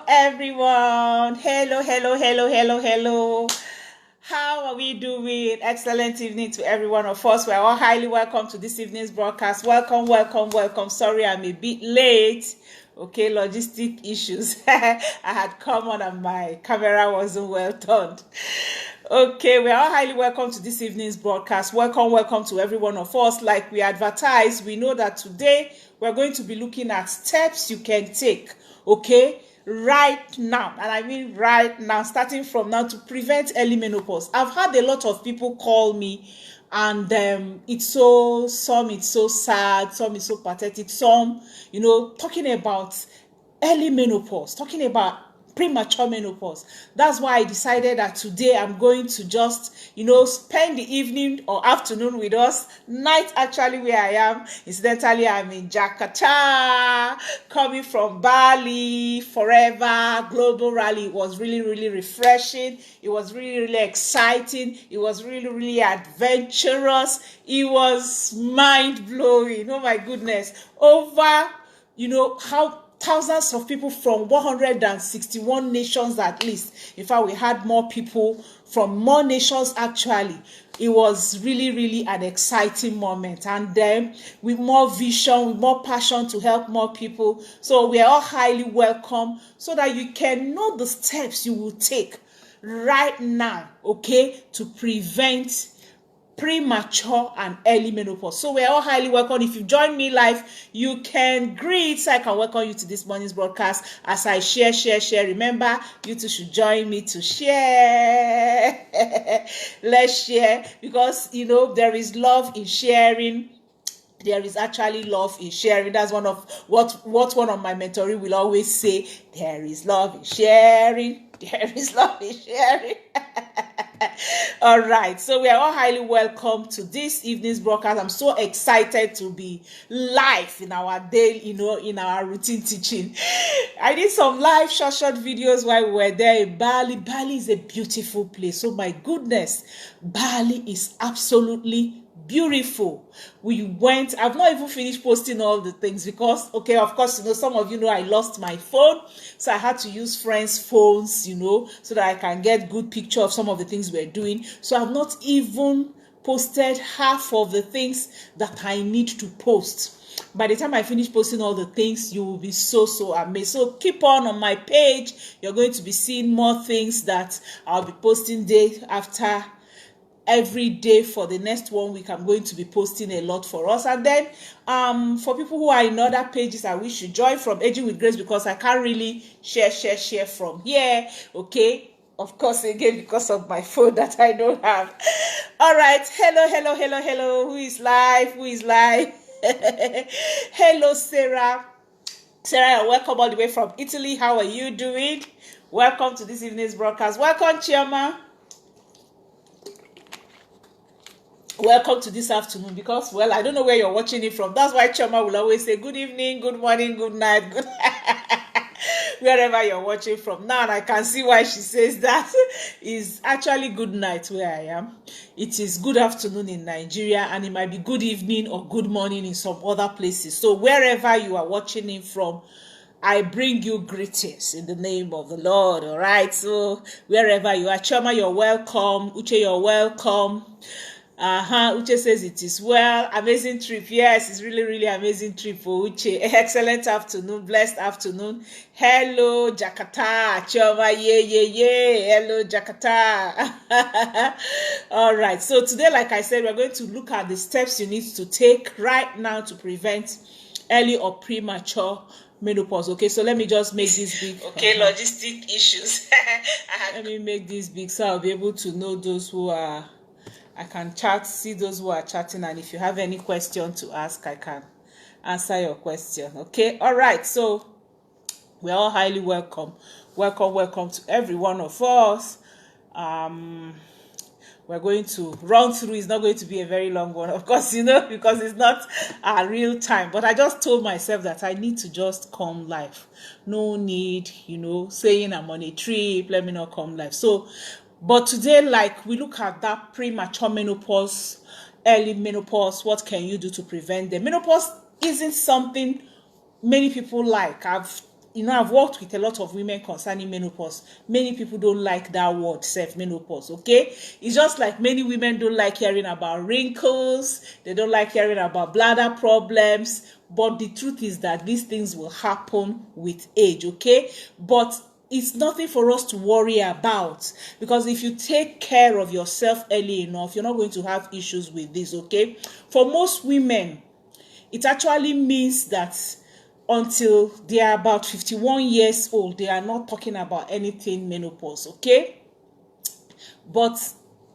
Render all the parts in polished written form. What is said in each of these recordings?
Everyone, hello. How are we doing? Excellent evening to every one of us. We're all highly welcome to this evening's broadcast. Welcome. Sorry, I'm a bit late. Okay, logistic issues. I had come on and my camera wasn't well turned. Okay, we are all highly welcome to this evening's broadcast. Welcome to every one of us. Like we advertised, we know that today we're going to be looking at steps you can take, okay, right now. And I mean right now, starting from now, to prevent early menopause. I've had a lot of people call me, and some it's so sad, some it's so pathetic, some, talking about early menopause, talking about premature menopause. That's why I decided that today I'm going to just, spend the evening or afternoon with us. Night, actually, where I am. Incidentally, I'm in Jakarta, coming from Bali, forever global rally. It was really refreshing. It was really exciting. It was really adventurous. It was mind-blowing. Oh my goodness. Over, how thousands of people from 161 nations at least. In fact, we had more people from more nations actually. It was really an exciting moment, and then with more vision, with more passion to help more people. So we are all highly welcome, so that you can know the steps you will take right now, okay, to prevent premature and early menopause. So we're all highly welcome. If you join me live, you can greet, so I can welcome you to this morning's broadcast as I share. Remember, you too should join me to share. Let's share, because there is love in sharing. There is actually love in sharing. That's one of what one of my mentoree will always say. There is love in sharing. There is love in sharing. All right, so we are all highly welcome to this evening's broadcast. I'm so excited to be live in our day, in our routine teaching. I did some live short videos while we were there in Bali. Bali is a beautiful place. Oh my goodness, Bali is absolutely beautiful. We went, I've not even finished posting all the things because, okay, of course, some of I lost my phone, so I had to use friends' phones, so that I can get good picture of some of the things we're doing. So I've not even posted half of the things that I need to post. By the time I finish posting all the things, you will be so amazed. So keep on my page. You're going to be seeing more things that I'll be posting day after every day for the next 1 week. I'm going to be posting a lot for us. And then for people who are in other pages, I wish you join from Aging with Grace, because I can't really share from here, okay? Of course, again, because of my phone that I don't have. All right, hello. Who is live? Hello, Sarah, welcome all the way from Italy. How are you doing? Welcome to this evening's broadcast. Welcome, Chioma. Welcome to this afternoon, because, well, I don't know where you're watching it from. That's why Choma will always say good evening, good morning, good night, good wherever you're watching from. Now, and I can see why she says that. Is actually good night where I am. It is good afternoon in Nigeria, and it might be good evening or good morning in some other places. So wherever you are watching it from, I bring you greetings in the name of the Lord. All right, so wherever you are, Choma, you're welcome. Uche, you're welcome. Uche says it is well. Amazing trip. Yes, it's really amazing trip for Uche. Excellent afternoon. Blessed afternoon. Hello, Jakarta. Choma, yeah. Hello, Jakarta. All right. So today, like I said, we're going to look at the steps you need to take right now to prevent early or premature menopause. Okay, so let me just make this big. Okay, logistic issues. Let me make this big so I'll be able to know those who are. I can see those who are chatting, and if you have any question to ask, I can answer your question. Okay, all right. So we're all highly welcome to every one of us. We're going to run through. It's not going to be a very long one, of course, because it's not a real time. But I just told myself that I need to just come live. No need, saying I'm on a trip, let me not come live. So, but today, like, we look at that premature menopause, early menopause. What can you do to prevent them? Menopause isn't something many people like. I've I've worked with a lot of women concerning menopause. Many people don't like that word, menopause, okay? It's just like many women don't like hearing about wrinkles, they don't like hearing about bladder problems, but the truth is that these things will happen with age, okay? But it's nothing for us to worry about, because if you take care of yourself early enough, you're not going to have issues with this, okay? For most women, it actually means that until they are about 51 years old, they are not talking about anything menopause, okay? But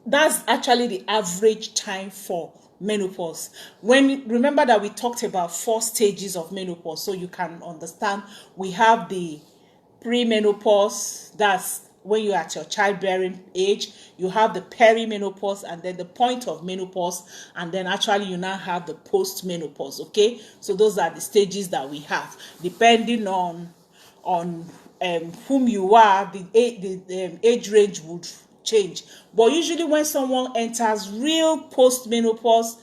that's actually the average time for menopause. Remember that we talked about 4 stages of menopause, so you can understand. We have the premenopause, that's when you're at your childbearing age. You have the perimenopause, and then the point of menopause, and then actually you now have the postmenopause, okay? So those are the stages that we have, depending on whom you are. The age range would change, but usually when someone enters real postmenopause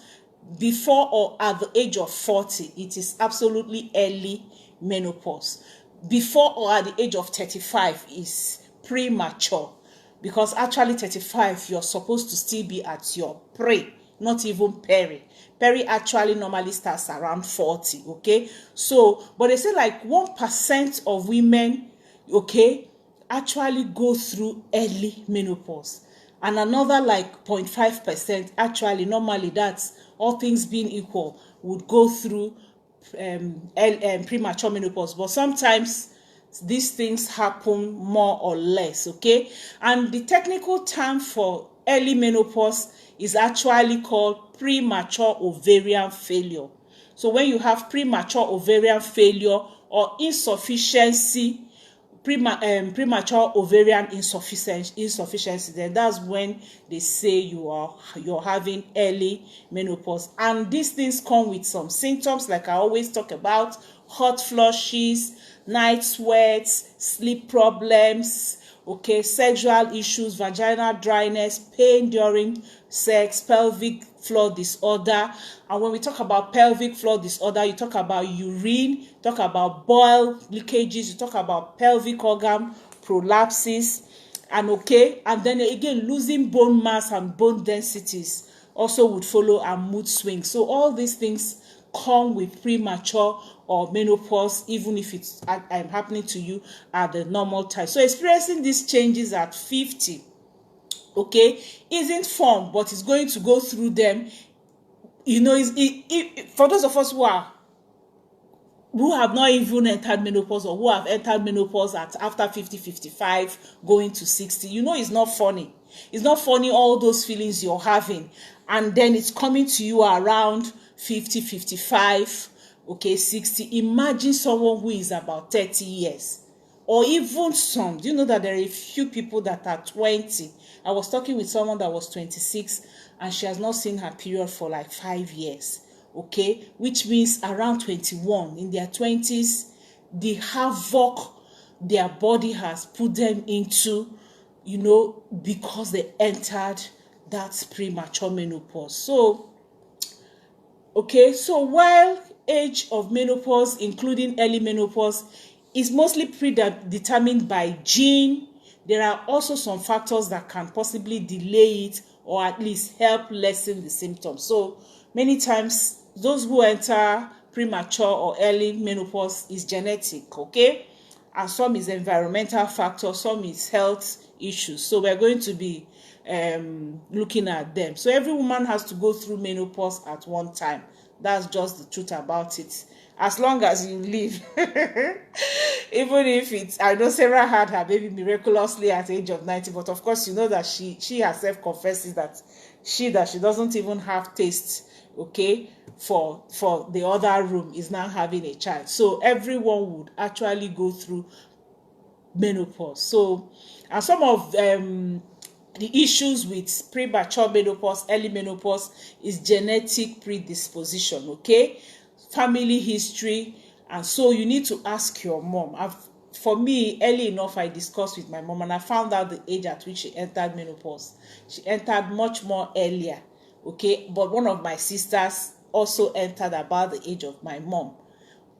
before or at the age of 40, it is absolutely early menopause. Before or at the age of 35 is premature, because actually 35 you're supposed to still be at your pre, not even peri. Peri actually normally starts around 40, okay? So but they say like 1% of women, okay, actually go through early menopause, and another like 0.5% actually, normally, that's all things being equal, would go through premature menopause. But sometimes these things happen more or less, okay? And the technical term for early menopause is actually called premature ovarian failure. So when you have premature ovarian failure or insufficiency, premature ovarian insufficiency, then that's when they say you're having early menopause. And these things come with some symptoms, like I always talk about: hot flushes, night sweats, sleep problems, okay, sexual issues, vaginal dryness, pain during sex, pelvic floor disorder. And when we talk about pelvic floor disorder, you talk about urine, talk about bowel leakages, you talk about pelvic organ prolapses, and okay, and then again losing bone mass and bone densities also would follow, and mood swings. So all these things come with premature or menopause, even if it's happening to you at the normal time. So experiencing these changes at 50, okay, isn't fun, but it's going to go through them. For those of us who have not even entered menopause, or who have entered menopause at after 50, 55, going to 60, it's not funny. It's not funny, all those feelings you're having, and then it's coming to you around 50, 55, okay, 60. Imagine someone who is about 30 years, or even some. Do you know that there are a few people that are 20? I was talking with someone that was 26, and she has not seen her period for like 5 years, okay, which means around 21, in their 20s, the havoc their body has put them into, because they entered that premature menopause. So okay, so while age of menopause, including early menopause, is mostly predetermined by gene, there are also some factors that can possibly delay it, or at least help lessen the symptoms. So many times those who enter premature or early menopause is genetic, okay? And some is environmental factors, some is health issues. So we're going to be looking at them. So every woman has to go through menopause at one time. That's just the truth about it. As long as you live. Even if I know Sarah had her baby miraculously at the age of 90, but of course that she herself confesses that she doesn't even have taste, okay, for the other room, is now having a child. So everyone would actually go through menopause. So, and some of the issues with premature menopause, early menopause, is genetic predisposition, okay, family history. And so you need to ask your mom. For me, early enough, I discussed with my mom, and I found out the age at which she entered menopause. She entered much more earlier, okay, but one of my sisters also entered about the age of my mom.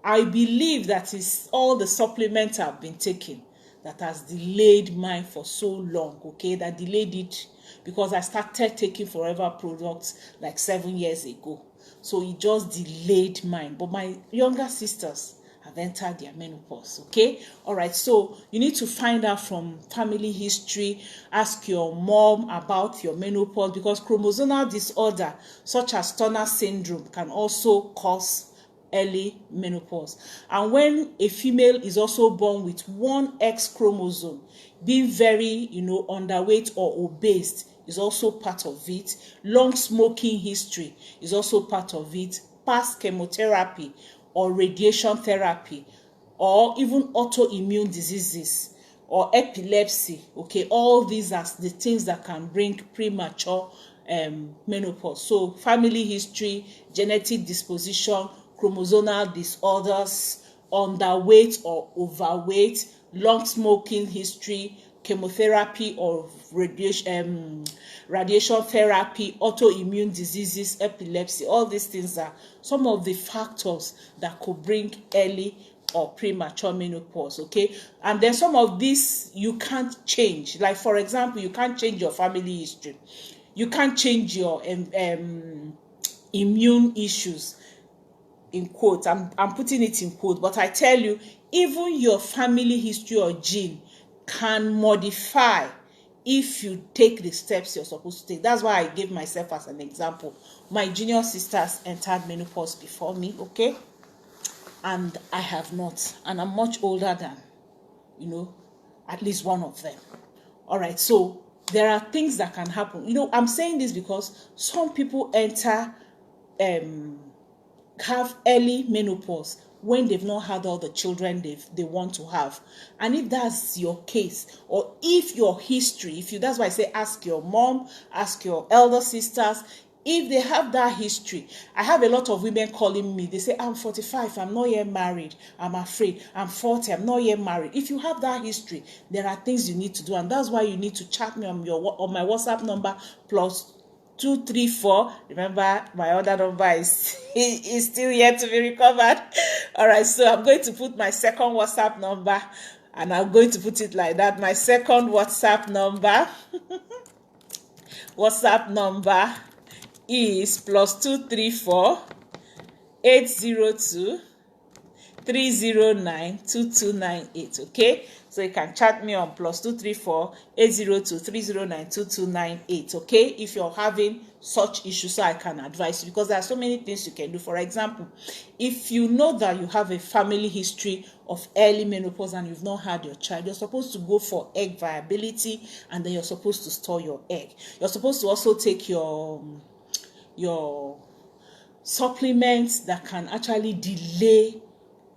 I believe that is all the supplements I've been taking that has delayed mine for so long, okay, that delayed it, because I started taking Forever products like 7 years ago. So it just delayed mine. But my younger sisters have entered their menopause, okay? All right, so you need to find out from family history. Ask your mom about your menopause, because chromosomal disorder such as Turner syndrome can also cause early menopause. And when a female is also born with one X chromosome, being very, underweight or obese is also part of it. Long smoking history is also part of it. Past chemotherapy or radiation therapy, or even autoimmune diseases or epilepsy, okay, all these are the things that can bring premature menopause. So family history, genetic disposition, chromosomal disorders, underweight or overweight, long smoking history, chemotherapy or radiation therapy, autoimmune diseases, epilepsy. All these things are some of the factors that could bring early or premature menopause, okay? And then some of these you can't change. Like, for example, you can't change your family history. You can't change your immune issues, in quotes. I'm putting it in quotes, but I tell you, even your family history or gene can modify if you take the steps you're supposed to take. That's why I gave myself as an example. My junior sisters entered menopause before me, okay? And I have not. And I'm much older than, at least one of them. All right, so there are things that can happen. I'm saying this because some people have early menopause when they've not had all the children they want to have. And if that's your case, or if your history, that's why I say ask your mom, ask your elder sisters, if they have that history. I have a lot of women calling me. They say, I'm 45, I'm not yet married, I'm afraid. I'm 40, I'm not yet married. If you have that history, there are things you need to do, and that's why you need to chat me on my WhatsApp number +234. Remember, my other number is still yet to be recovered. All right, so I'm going to put my second WhatsApp number, and I'm going to put it like that. My second WhatsApp number is +234 802 309 2298. Okay, so you can chat me on +234 802 309 2298. Okay, if you're having such issues, so I can advise you, because there are so many things you can do. For example, if you know that you have a family history of early menopause and you've not had your child, you're supposed to go for egg viability, and then you're supposed to store your egg. You're supposed to also take your supplements that can actually delay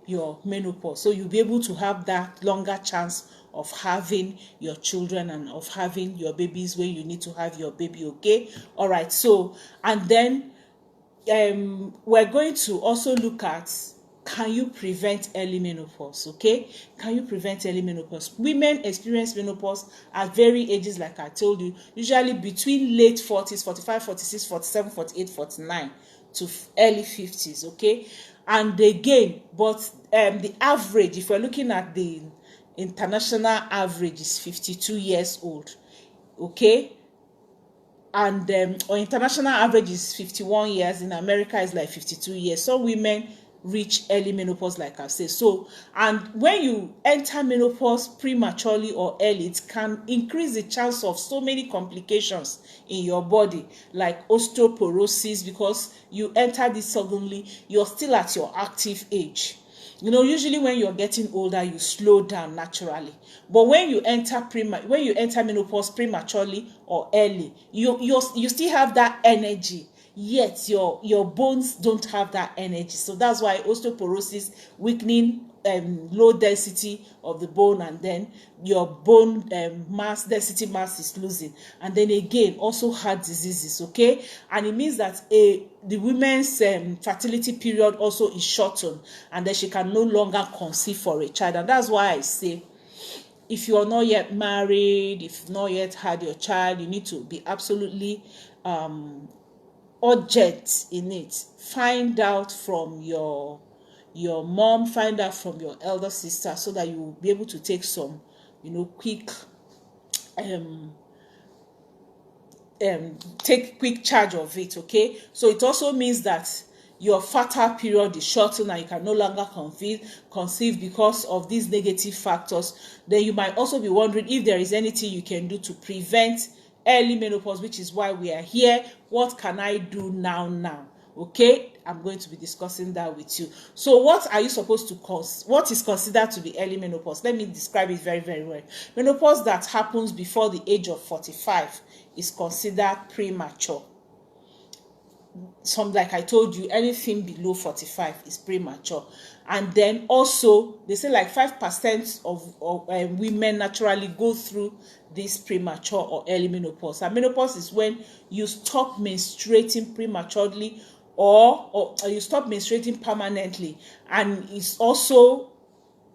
your menopause, so you'll be able to have that longer chance of having your children and of having your babies when you need to have your baby. Okay, all right, so and then we're going to also look at, can you prevent early menopause? Okay, can you prevent early menopause? Women experience menopause at various ages, like I told you, usually between late 40s, 45, 46, 47, 48, 49 to early 50s. Okay, and again, but the average, if we're looking at the international average, is 52 years old. Okay, and our international average is 51 years. In America, is like 52 years. Some women reach early menopause, like I said. So, and when you enter menopause prematurely or early, it can increase the chance of so many complications in your body, like osteoporosis, because you enter this suddenly, you're still at your active age. Usually when you're getting older, you slow down naturally. But when you enter menopause prematurely or early, you still have that energy. Yet your bones don't have that energy. So that's why osteoporosis, weakening, low density of the bone, and then your bone density mass is losing, and then again also heart diseases. Okay, and it means that the women's fertility period also is shortened, and then she can no longer conceive for a child. And that's why I say, if you are not yet married, if you've not yet had your child, you need to be absolutely urgent in it. Find out from your your mom, find out from your elder sister, so that you will be able to take some, quick take quick charge of it. Okay, so it also means that your fertile period is shortened and you can no longer conceive because of these negative factors. Then you might also be wondering if there is anything you can do to prevent early menopause, which is why we are here. What can I do now? Okay, I'm going to be discussing that with you. So what are you supposed to what is considered to be early menopause? Let me describe it very, very well. Menopause that happens before the age of 45 is considered premature. Like I told you, anything below 45 is premature. And then also they say like 5% of women naturally go through this premature or early menopause. And menopause is when you stop menstruating prematurely, or you stop menstruating permanently. And it's also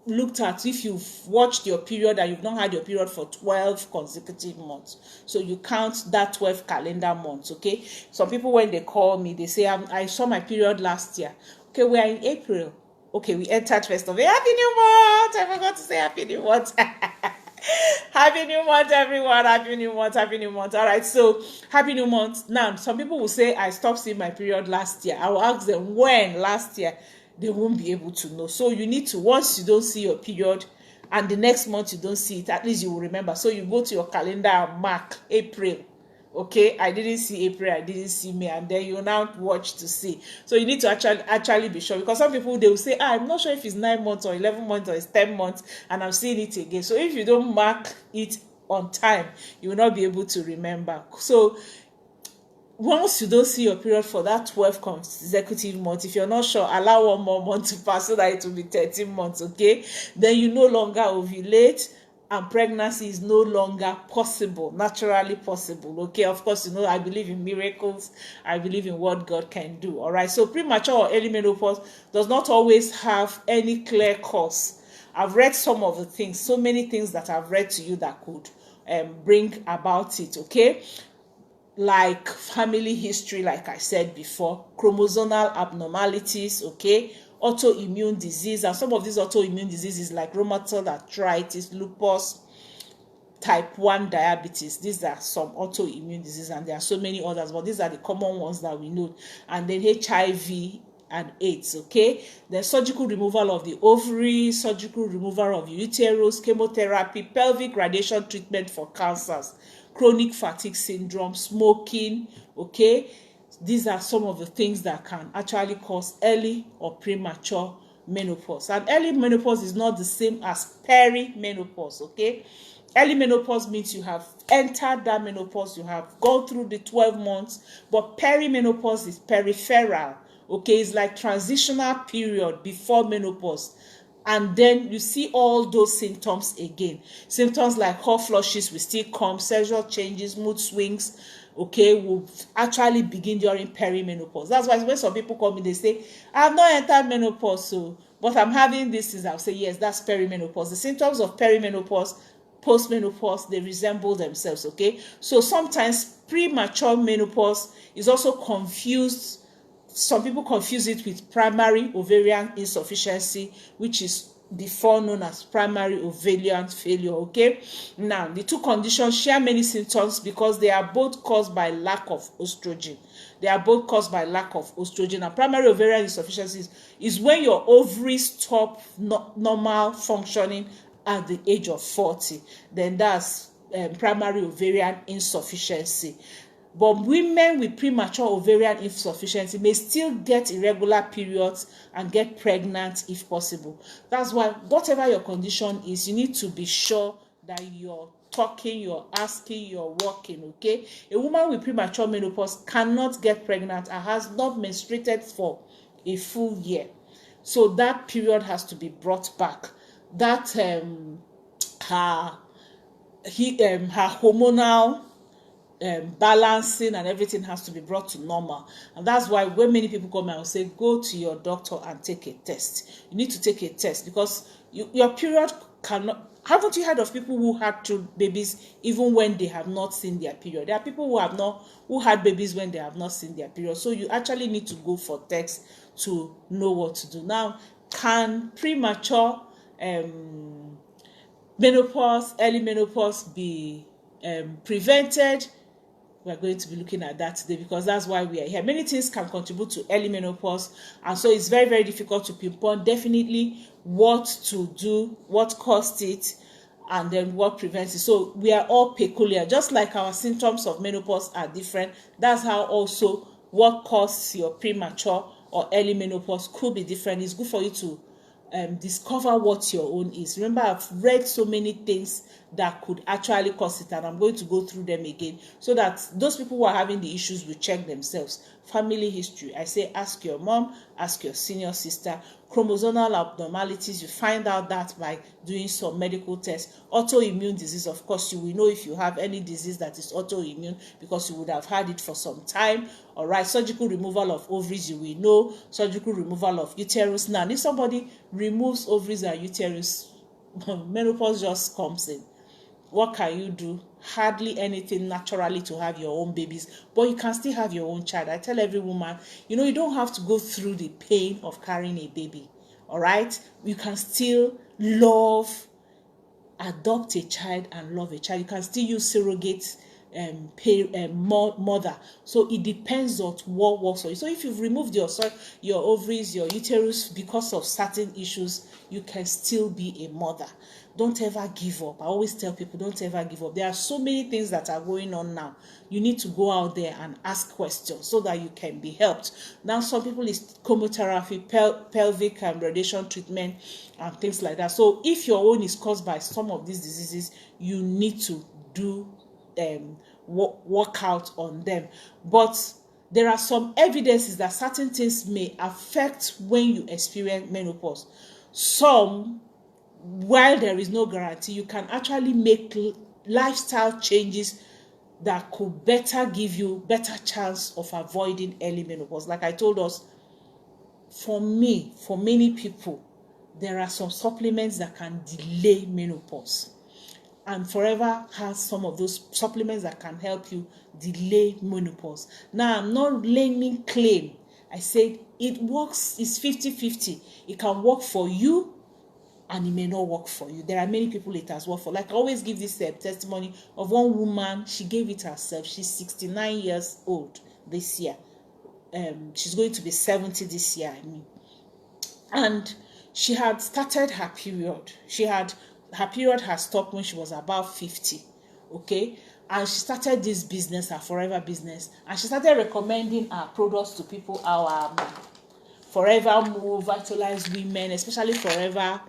looked at if you've watched your period and you've not had your period for 12 consecutive months. So you count that 12 calendar months. Okay, some people, when they call me, they say, I saw my period last year. Okay, we are in April. Okay, we entered first of all. Happy new month. I forgot to say happy new month. Happy new month, everyone. Happy new month. Happy new month. All right, so happy new month. Now, some people will say, I stopped seeing my period last year. I will ask them, when last year? They won't be able to know. So you need to, once you don't see your period and the next month you don't see it, at least you will remember. So you go to your calendar and mark April. Okay, I didn't see April, I didn't see May, and then you now watch to see. So you need to actually be sure, because some people, they will say, I'm not sure if it's 9 months or 11 months or it's 10 months, and I'm seeing it again. So if you don't mark it on time, you will not be able to remember. So once you don't see your period for that 12 consecutive months, if you're not sure, allow one more month to pass so that it will be 13 months. Okay, then you no longer ovulate and pregnancy is no longer possible, naturally possible. Okay, of course, I believe in miracles. I believe in what God can do. All right, so premature or early menopause does not always have any clear cause. I've read some of the things, so many things that I've read to you that could bring about it. Okay, like family history, like I said before, chromosomal abnormalities, okay, autoimmune disease. And some of these autoimmune diseases like rheumatoid arthritis, lupus, type 1 diabetes. These are some autoimmune diseases, and there are so many others, but these are the common ones that we know. And then HIV and AIDS. Okay, then surgical removal of the ovary, surgical removal of uterus, chemotherapy, pelvic radiation treatment for cancers, chronic fatigue syndrome, smoking. Okay, these are some of the things that can actually cause early or premature menopause. And early menopause is not the same as perimenopause. Okay, early menopause means you have entered that menopause, you have gone through the 12 months, but perimenopause is peripheral. Okay, it's like transitional period before menopause. And then you see all those symptoms again. Symptoms like hot flushes will still come, sexual changes, mood swings, okay, will actually begin during perimenopause. That's why when some people call me, they say, I have not entered menopause, but I'm having this. I'll say, yes, that's perimenopause. The symptoms of perimenopause, postmenopause, they resemble themselves. Okay, so sometimes premature menopause is also confused. Some people confuse it with primary ovarian insufficiency, which is before known as primary ovarian failure. Okay, now the two conditions share many symptoms because they are both caused by lack of estrogen. And primary ovarian insufficiency is when your ovaries stop normal functioning at the age of 40. Then that's primary ovarian insufficiency. But women with premature ovarian insufficiency may still get irregular periods and get pregnant if possible. That's why whatever your condition is, you need to be sure that you're talking, you're asking, you're working. Okay, a woman with premature menopause cannot get pregnant and has not menstruated for a full year, so that period has to be brought back. That her hormonal balancing and everything has to be brought to normal. And that's why when many people come, I will say, go to your doctor and take a test. You need to take a test because your period cannot. Haven't you heard of people who had two babies even when they have not seen their period? There are people who had babies when they have not seen their period. So you actually need to go for tests to know what to do. Now, Can premature menopause, early menopause be prevented? We're going to be looking at that today because that's why we are here. Many things can contribute to early menopause, and so it's very, very difficult to pinpoint definitely what to do, what caused it, and then what prevents it. So we are all peculiar. Just like our symptoms of menopause are different, that's how also what causes your premature or early menopause could be different. It's good for you to discover what your own is. Remember, I've read so many things that could actually cause it, and I'm going to go through them again so that those people who are having the issues will check themselves. Family history, I say ask your mom, ask your senior sister. Chromosomal abnormalities, you find out that by doing some medical tests. Autoimmune disease, of course, you will know if you have any disease that is autoimmune because you would have had it for some time. All right, surgical removal of ovaries, you will know. Surgical removal of uterus. Now, if somebody removes ovaries and uterus, menopause just comes in. What can you do? Hardly anything naturally to have your own babies, but you can still have your own child. I tell every woman, you know, you don't have to go through the pain of carrying a baby. All right, you can still love, adopt a child and love a child. You can still use surrogate mother. So it depends on what works for you. So if you've removed your ovaries, your uterus because of certain issues, you can still be a mother. Don't ever give up. I always tell people, don't ever give up. There are so many things that are going on now. You need to go out there and ask questions so that you can be helped. Now, some people is chemotherapy, pelvic and radiation treatment, and things like that. So if your own is caused by some of these diseases, you need to do work out on them. But there are some evidences that certain things may affect when you experience menopause. Some, while there is no guarantee, you can actually make lifestyle changes that could better give you better chance of avoiding early menopause. Like I told us, for me, for many people, there are some supplements that can delay menopause. And Forever has some of those supplements that can help you delay menopause. Now, I'm not laying claim. I said it works, it's 50-50. It can work for you and it may not work for you. There are many people it has worked for. Like I always give this testimony of one woman, she gave it herself. She's 69 years old this year. She's going to be 70 this year, I mean. And she had started her period. Her period had stopped when she was about 50, okay? And she started this business, her Forever business, and she started recommending her products to people, our Forever Move, Vitalized Women, especially Forever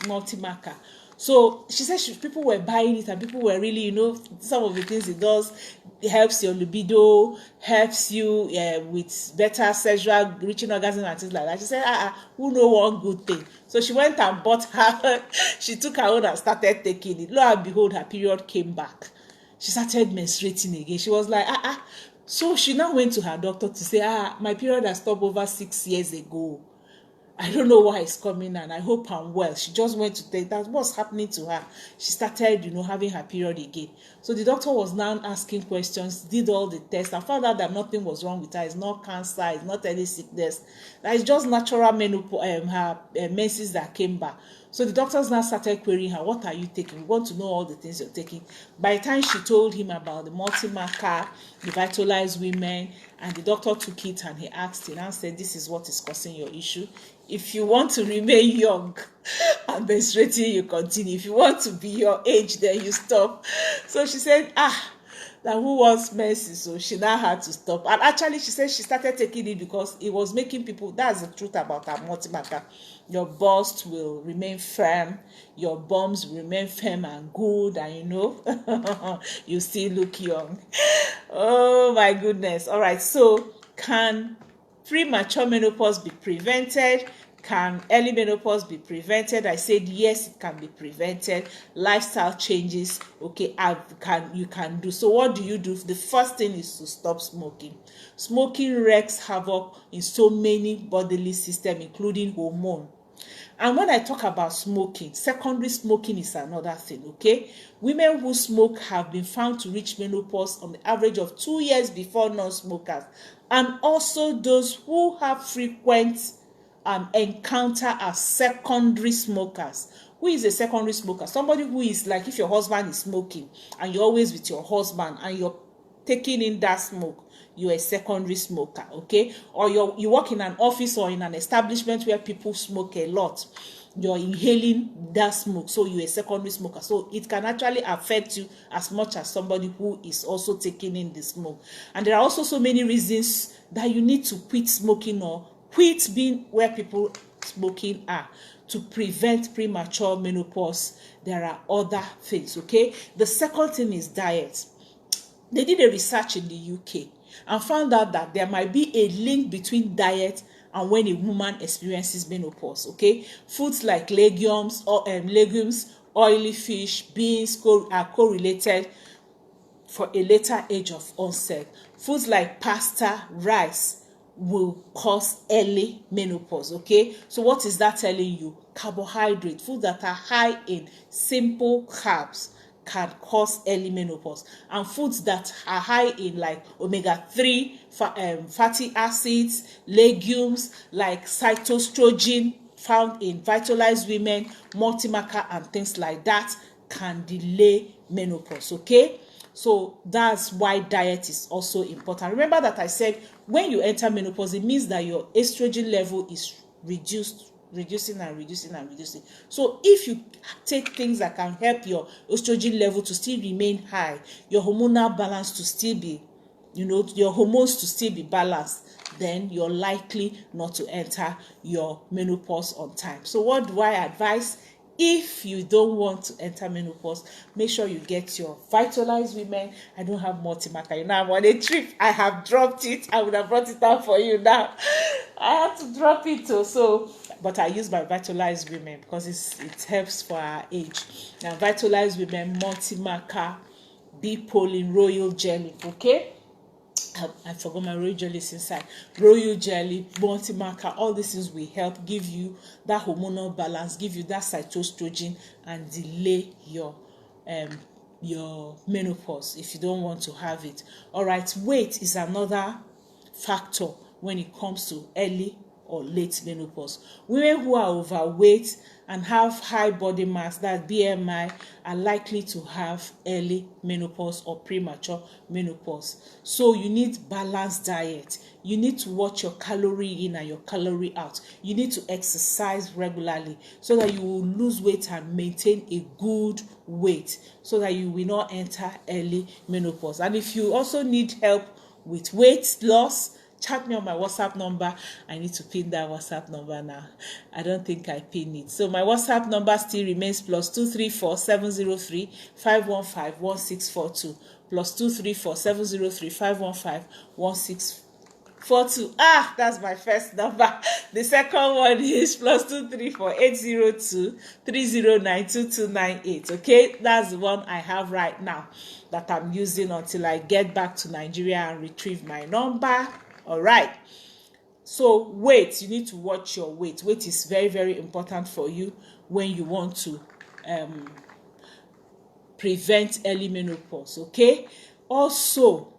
multi-marker. So she said people were buying it and people were really, some of the things it does, it helps your libido, helps you with better sexual reaching orgasm and things like that. She said, who know one good thing? So she went and bought her, she took her own and started taking it. Lo and behold, her period came back. She started menstruating again. She was like, So she now went to her doctor to say, my period has stopped over 6 years ago. I don't know why it's coming and I hope I'm well. She just went to take that. What's happening to her? She started, having her period again. So the doctor was now asking questions, did all the tests, and found out that nothing was wrong with her. It's not cancer, it's not any sickness. That is just natural menopause, her menses that came back. So the doctors now started querying her, what are you taking? We want to know all the things you're taking. By the time she told him about the multi-marker, the Vitalized Women, and the doctor took it and he asked him and said, this is what is causing your issue. If you want to remain young and menstruating, you continue. If you want to be your age, then you stop. So she said, that who wants mercy? So she now had to stop. And actually, she said she started taking it because it was making people, that's the truth about our multi-marker. Your bust will remain firm, your bums will remain firm and good, and you still look young. Oh my goodness. All right, so can premature menopause be prevented? Can early menopause be prevented? I said yes, it can be prevented. Lifestyle changes, okay, you can do. So what do you do? The first thing is to stop smoking. Smoking wreaks havoc in so many bodily systems, including hormone. And when I talk about smoking, secondary smoking is another thing, okay? Women who smoke have been found to reach menopause on the average of 2 years before non-smokers. And also those who have frequent encounter as secondary smokers. Who is a secondary smoker? Somebody who is like, if your husband is smoking and you're always with your husband and you're taking in that smoke, you're a secondary smoker, okay? Or you work in an office or in an establishment where people smoke a lot. You're inhaling that smoke, so you're a secondary smoker. So it can actually affect you as much as somebody who is also taking in the smoke. And there are also so many reasons that you need to quit smoking or quit being where people smoking are to prevent premature menopause. There are other things, okay? The second thing is diet. They did a research in the UK and found out that there might be a link between diet and when a woman experiences menopause, okay? Foods like legumes, oily fish, beans are correlated for a later age of onset. Foods like pasta, rice will cause early menopause, okay? So what is that telling you? Carbohydrate, foods that are high in simple carbs can cause early menopause, and foods that are high in like omega-3 fatty acids, legumes like cytostrogen found in vitalized women, multimaca and things like that can delay menopause, okay? So that's why diet is also important. Remember that I said when you enter menopause, it means that your estrogen level is reducing. So if you take things that can help your estrogen level to still remain high, your hormonal balance to still be, your hormones to still be balanced, then you're likely not to enter your menopause on time. So what do I advise? If you don't want to enter menopause, make sure you get your vitalized women. I don't have multimaca. I'm on a trip. I have dropped it. I would have brought it out for you now. I had to drop it too. So, but I use my vitalized women because it helps for our age. Now, vitalized women, multimaca, B-pollen, royal jelly, okay? I forgot my royal jelly is inside. Royal jelly, multimaca, all these things will help give you that hormonal balance, give you that cytostrogen, and delay your menopause if you don't want to have it. All right, weight is another factor when it comes to early or late menopause. Women who are overweight and have high body mass, that BMI, are likely to have early menopause or premature menopause. So you need balanced diet. You need to watch your calorie in and your calorie out. You need to exercise regularly so that you will lose weight and maintain a good weight so that you will not enter early menopause. And if you also need help with weight loss, chat me on my WhatsApp number. I need to pin that WhatsApp number now. I don't think I pin it. So my WhatsApp number still remains +234 703 515 1642. +234 703 515 1642. That's my first number. The second one is +234 802 309 2298. Okay, that's the one I have right now that I'm using until I get back to Nigeria and retrieve my number. All right. So weight, you need to watch your weight. Weight is very, very important for you when you want to prevent early menopause, okay? Also,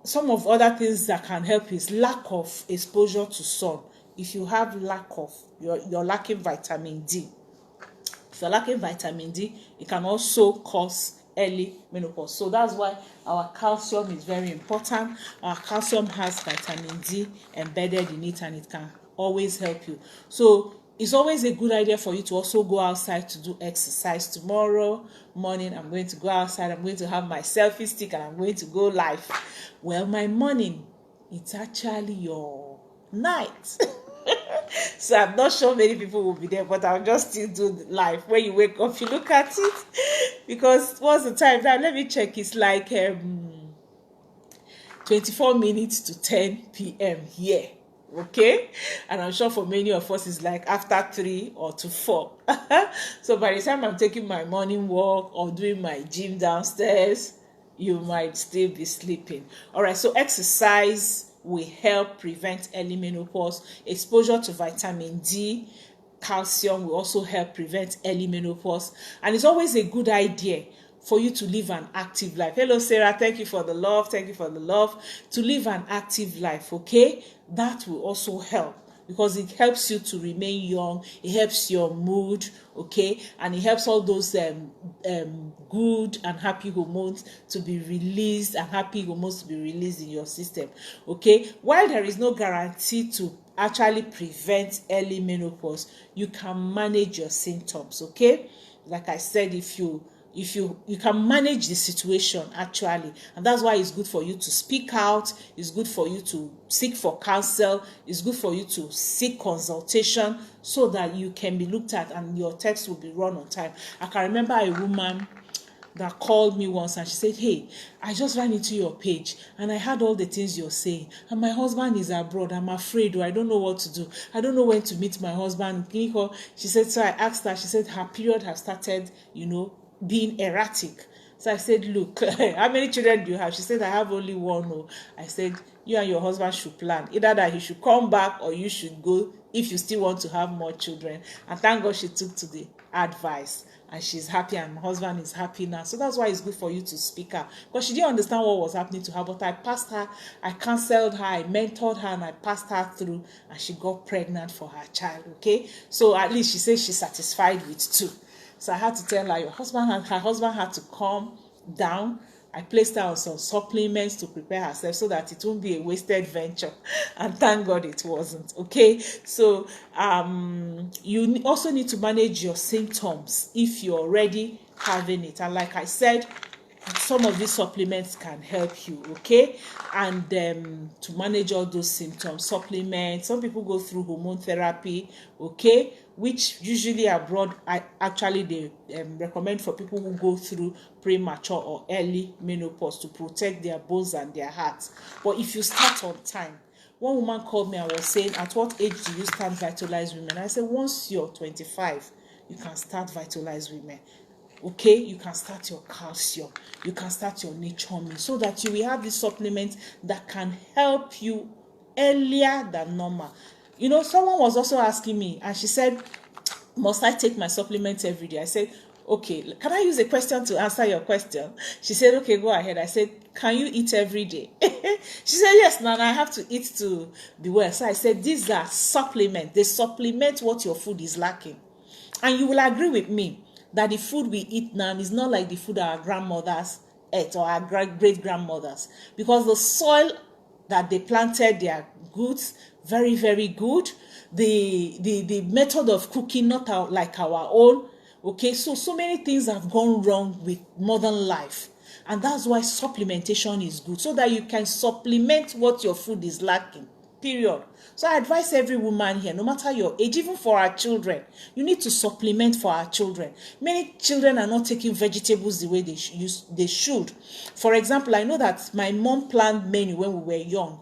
some of other things that can help is lack of exposure to sun. If you have you're lacking vitamin D. If you're lacking vitamin D, it can also cause early menopause. So that's why our calcium is very important. Our calcium has vitamin D embedded in it, and it can always help you. So it's always a good idea for you to also go outside to do exercise. Tomorrow morning, I'm going to go outside. I'm going to have my selfie stick and I'm going to go live. Well, my morning, it's actually your night. So I'm not sure many people will be there, but I'll just still do the live. When you wake up, you look at it, because what's the time now? Let me check. It's like 24 minutes to 10 p.m. here. Okay, and I'm sure for many of us it's like after 3 or to 4. So by the time I'm taking my morning walk or doing my gym downstairs, you might still be sleeping. All right, so exercise will help prevent early menopause. Exposure to vitamin D, calcium will also help prevent early menopause. And it's always a good idea for you to live an active life. Hello, Sarah. Thank you for the love. Thank you for the love. To live an active life, okay? That will also help because it helps you to remain young, it helps your mood, okay, and it helps all those good and happy hormones to be released, and happy hormones to be released in your system, okay. While there is no guarantee to actually prevent early menopause, you can manage your symptoms, okay. Like I said, if you can manage the situation actually, and that's why it's good for you to speak out, it's good for you to seek for counsel, it's good for you to seek consultation, so that you can be looked at and your text will be run on time. I can remember a woman that called me once and she said, hey, I just ran into your page and I heard all the things you're saying, and my husband is abroad, I'm afraid, or I don't know what to do, I don't know when to meet my husband. She said, so I asked her, she said her period has started, being erratic. So I said, look, how many children do you have? She said, I have only one. Oh. I said, you and your husband should plan, either that he should come back or you should go if you still want to have more children. And thank God she took to the advice, and she's happy, and my husband is happy now. So that's why it's good for you to speak out, because she didn't understand what was happening to her, but I passed her, I counseled her, I mentored her, and I passed her through, and she got pregnant for her child, okay. So at least she says she's satisfied with 2. So I had to tell her, her husband had to calm down. I placed her on some supplements to prepare herself so that it won't be a wasted venture. And thank God it wasn't. Okay. So you also need to manage your symptoms if you're already having it. And like I said, some of these supplements can help you, okay, and to manage all those symptoms. Supplements, some people go through hormone therapy, okay, which usually abroad they recommend for people who go through premature or early menopause to protect their bones and their hearts. But if you start on time, one woman called me and was saying, at what age do you start Vitalize Women? I said, once you're 25, you can start Vitalize Women. Okay, you can start your calcium, you can start your nature meal, so that you will have the supplements that can help you earlier than normal. Someone was also asking me, and she said, must I take my supplements every day? I said, okay, can I use a question to answer your question? She said, okay, go ahead. I said, can you eat every day? She said, yes, Nana, I have to eat to be well. So I said, these are supplements. They supplement what your food is lacking. And you will agree with me that the food we eat now is not like the food our grandmothers ate or our great-grandmothers, because the soil that they planted, they are good, very, very good. The method of cooking, not like our own, okay. So many things have gone wrong with modern life, and that's why supplementation is good, so that you can supplement what your food is lacking, period. So I advise every woman here, no matter your age, even for our children, you need to supplement for our children. Many children are not taking vegetables the way they should. For example, I know that my mom planned menu when we were young,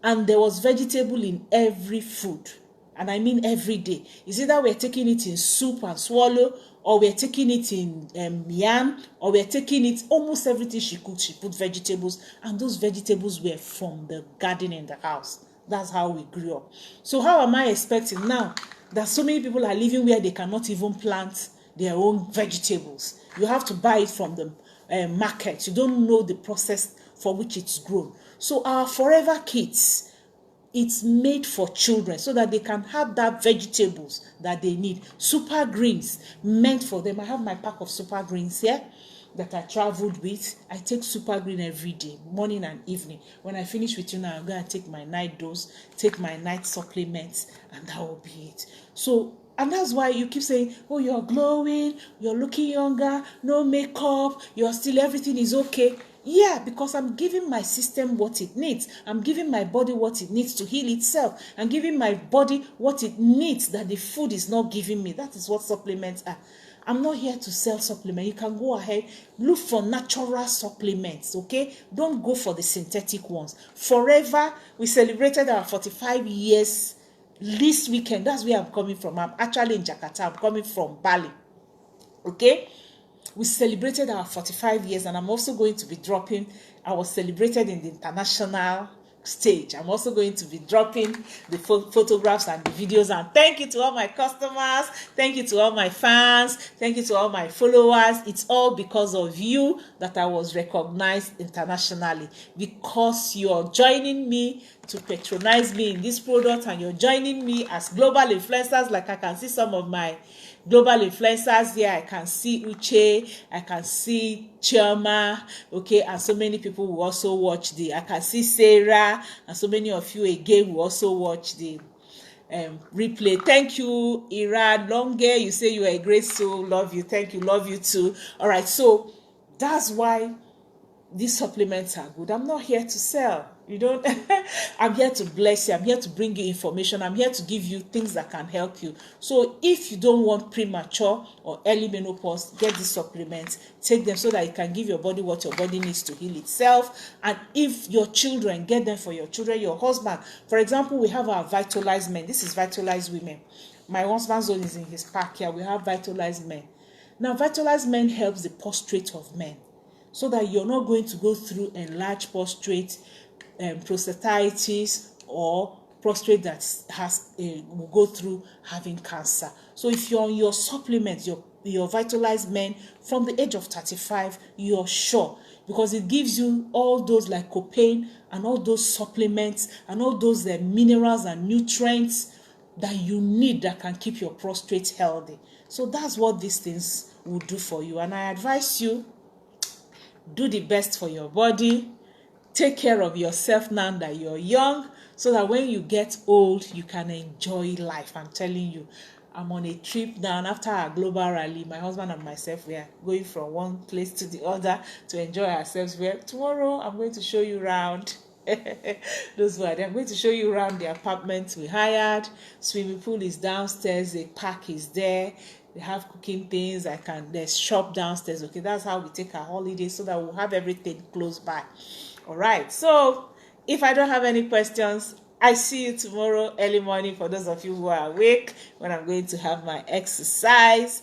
and there was vegetable in every food, and I mean every day. It's either we're taking it in soup and swallow, or we're taking it in yam, or we're taking it, almost everything she cooked, she put vegetables, and those vegetables were from the garden in the house. That's how we grew up. So how am I expecting now that so many people are living where they cannot even plant their own vegetables? You have to buy it from the market. You don't know the process for which it's grown. So our Forever Kits, it's made for children so that they can have that vegetables that they need. Super greens meant for them. I have my pack of super greens here that I traveled with. I take super green every day, morning and evening. When I finish with you now, I'm going to take my night dose, take my night supplements, and that will be it. So, and that's why you keep saying, oh, you're glowing, you're looking younger, no makeup, you're still, everything is okay. Yeah, because I'm giving my system what it needs. I'm giving my body what it needs to heal itself. I'm giving my body what it needs that the food is not giving me. That is what supplements are. I'm not here to sell supplements. You can go ahead, look for natural supplements, okay? Don't go for the synthetic ones. Forever, we celebrated our 45 years this weekend. That's where I'm coming from. I'm actually in Jakarta. I'm coming from Bali, okay? We celebrated our 45 years, and I'm also going to be dropping. I was celebrated in the international stage. I'm also going to be dropping the photographs and the videos. And thank you to all my customers, thank you to all my fans, thank you to all my followers. It's all because of you that I was recognized internationally, because you're joining me to patronize me in this product, and you're joining me as global influencers. Like I can see some of my global influencers here. I can see Uche, I can see Chioma, okay, and so many people who also watch I can see Sarah, and so many of you again who also watch the replay. Thank you, Ira Longe. You say you are a great soul. Love you. Thank you. Love you too. All right, so that's why these supplements are good. I'm not here to sell. You don't. I'm here to bless you. I'm here to bring you information. I'm here to give you things that can help you. So if you don't want premature or early menopause, get these supplements. Take them so that it can give your body what your body needs to heal itself. And if your children, get them for your children, your husband. For example, we have our vitalized men. This is vitalized women. My husband's zone is in his pack here. We have vitalized men. Now, vitalized men helps the prostate of men, so that you're not going to go through enlarged prostate, prostatitis, or prostate that will go through having cancer. So if you're on your supplements, your vitalized men from the age of 35, you're sure, because it gives you all those lycopene and all those supplements and all those minerals and nutrients that you need that can keep your prostate healthy. So that's what these things will do for you. And I advise you, do the best for your body. Take care of yourself now that you're young, so that when you get old, you can enjoy life. I'm telling you, I'm on a trip now. After our global rally, my husband and myself, we are going from one place to the other to enjoy ourselves. Tomorrow, I'm going to show you around. Those were there. I'm going to show you around the apartment we hired. Swimming pool is downstairs. The park is there. They have cooking things. There's shop downstairs. Okay, that's how we take our holiday, so that we'll have everything close by. All right. So if I don't have any questions, I see you tomorrow early morning, for those of you who are awake, when I'm going to have my exercise.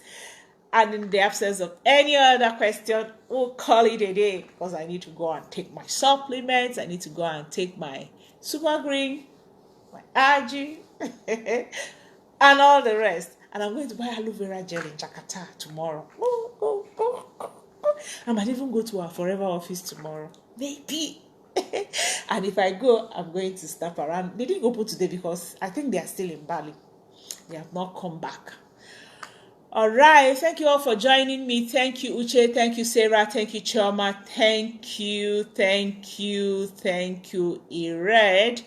And in the absence of any other question, we'll call it a day, because I need to go and take my supplements. I need to go and take my super green, my algae, and all the rest. And I'm going to buy aloe vera gel in Jakarta tomorrow. I might even go to our forever office tomorrow. Maybe. And if I go, I'm going to stop around. They didn't open today because I think they are still in Bali. They have not come back. All right. Thank you all for joining me. Thank you, Uche. Thank you, Sarah. Thank you, Chioma. Thank you, Ired.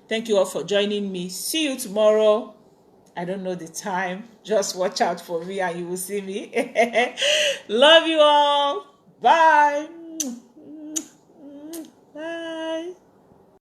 Thank you all for joining me. See you tomorrow. I don't know the time. Just watch out for me and you will see me. Love you all. Bye.